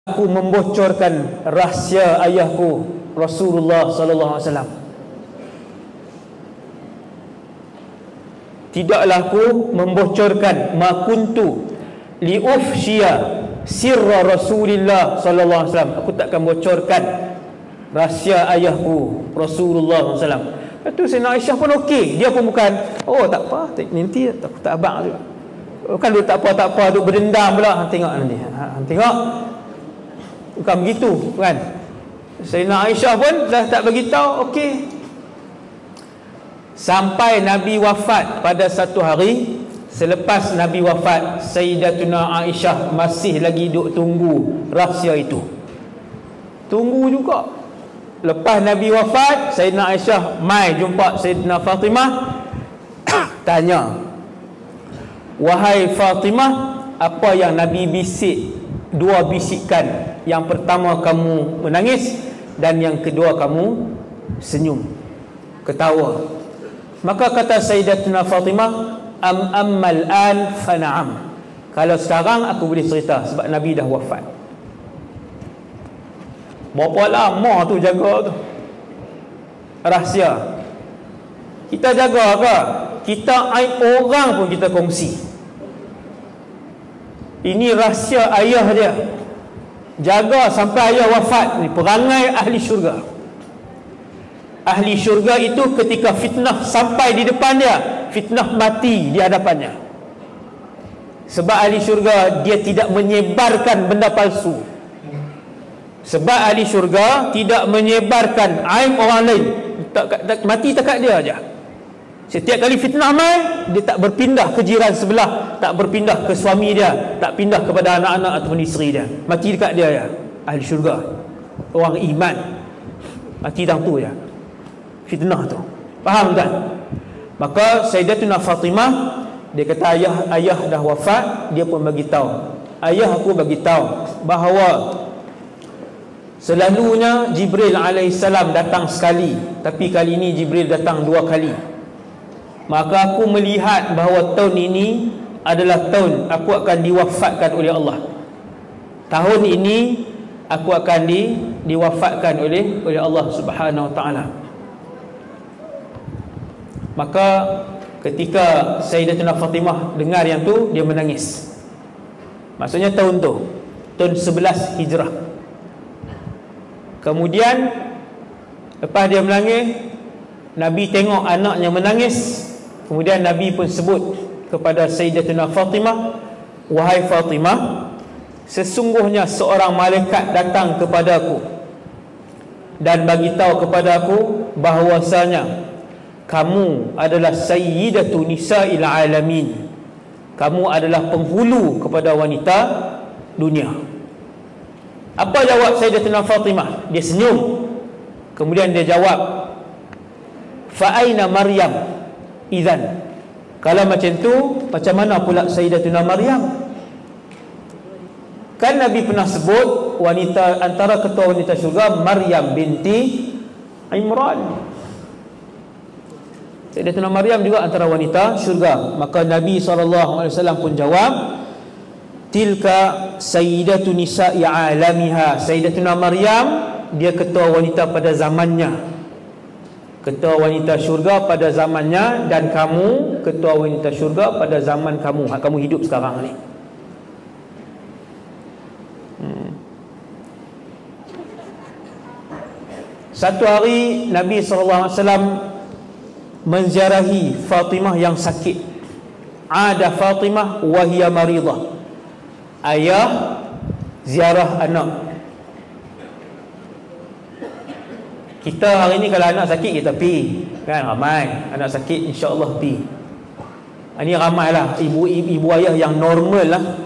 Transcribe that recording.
Aku membocorkan rahsia ayahku Rasulullah sallallahu alaihi wasallam. Tidaklah aku membocorkan ma kuntu liufshiya sirra Rasulillah sallallahu alaihi wasallam. Aku takkan bocorkan rahsia ayahku Rasulullah sallallahu alaihi wasallam. Itu Sayyidina Aisyah pun okey, dia pun bukan tak apa, nanti tak abang tu. Bukan dia tak apa duk berdendam pula. Tengok nanti. Tengok. Bukan begitu kan. Sayyidina Aisyah pun dah tak beritahu, okey. Sampai Nabi wafat pada satu hari. Selepas Nabi wafat, Sayyidatuna Aisyah masih lagi duk tunggu rahsia itu. Tunggu juga. Lepas Nabi wafat, Sayyidina Aisyah mai jumpa Sayyidina Fatimah. Tanya, wahai Fatimah, apa yang Nabi bisik? Dua bisikan. Yang pertama kamu menangis, dan yang kedua kamu senyum, ketawa. Maka kata Sayyidatuna Fatimah, ammal an fa na'am. Kalau sekarang aku boleh cerita, sebab Nabi dah wafat. Berapa lama tu jaga tu rahsia? Kita jaga ke? Kita aib orang pun kita kongsi. Ini rahsia ayah dia. Jaga sampai ayah wafat. Ni perangai ahli syurga. Ahli syurga itu ketika fitnah sampai di depan dia, fitnah mati di hadapannya. Sebab ahli syurga dia tidak menyebarkan benda palsu. Sebab ahli syurga tidak menyebarkan aib orang lain. Mati takat dia aja. Setiap kali fitnah mai, dia tak berpindah ke jiran sebelah, tak berpindah ke suami dia, tak pindah kepada anak-anak ataupun isteri dia. Mati dekat dia ya. Ahli syurga, orang iman, mati tang tu ya. Fitnah tu. Faham tak? Maka Sayyidatuna Fatimah, dia kata ayah dah wafat. Dia pun bagi tahu, ayah aku bagi tahu bahawa selalunya Jibril alaihissalam datang sekali, tapi kali ini Jibril datang 2 kali. Maka aku melihat bahawa tahun ini adalah tahun aku akan diwafatkan oleh Allah. Tahun ini aku akan diwafatkan oleh Allah Subhanahu Wa Taala. Maka ketika Sayyidatuna Fatimah dengar yang tu, dia menangis. Maksudnya tahun tu, tahun 11 Hijrah. Kemudian lepas dia menangis, Nabi tengok anaknya menangis. Kemudian Nabi pun sebut kepada Sayyidatuna Fatimah, wahai Fatimah, sesungguhnya seorang malaikat datang kepada aku dan bagi tahu kepada aku bahawasanya kamu adalah sayyidatu nisa'il alamin. Kamu adalah penghulu kepada wanita dunia. Apa jawab Sayyidatuna Fatimah? Dia senyum. Kemudian dia jawab, fa aina Maryam idzan. Kalau macam tu, macam mana pula Sayyidatuna Maryam? Kan Nabi pernah sebut wanita, antara ketua wanita syurga Maryam binti Imran. Sayyidatuna Maryam juga antara wanita syurga. Maka Nabi SAW pun jawab, tilka sayyidatu nisa'i alamiha. Sayyidatuna Maryam, dia ketua wanita pada zamannya, ketua wanita syurga pada zamannya, dan kamu ketua wanita syurga pada zaman kamu. Kamu hidup sekarang ni. Satu hari Nabi SAW menziarahi Fatimah yang sakit. Ada Fatimah wahia maridah. Ayah ziarah anak. Kita hari ni kalau anak sakit kita pi, kan, ramai. Anak sakit insya-Allah pi. Ini ramailah ibu ayah yang normal lah.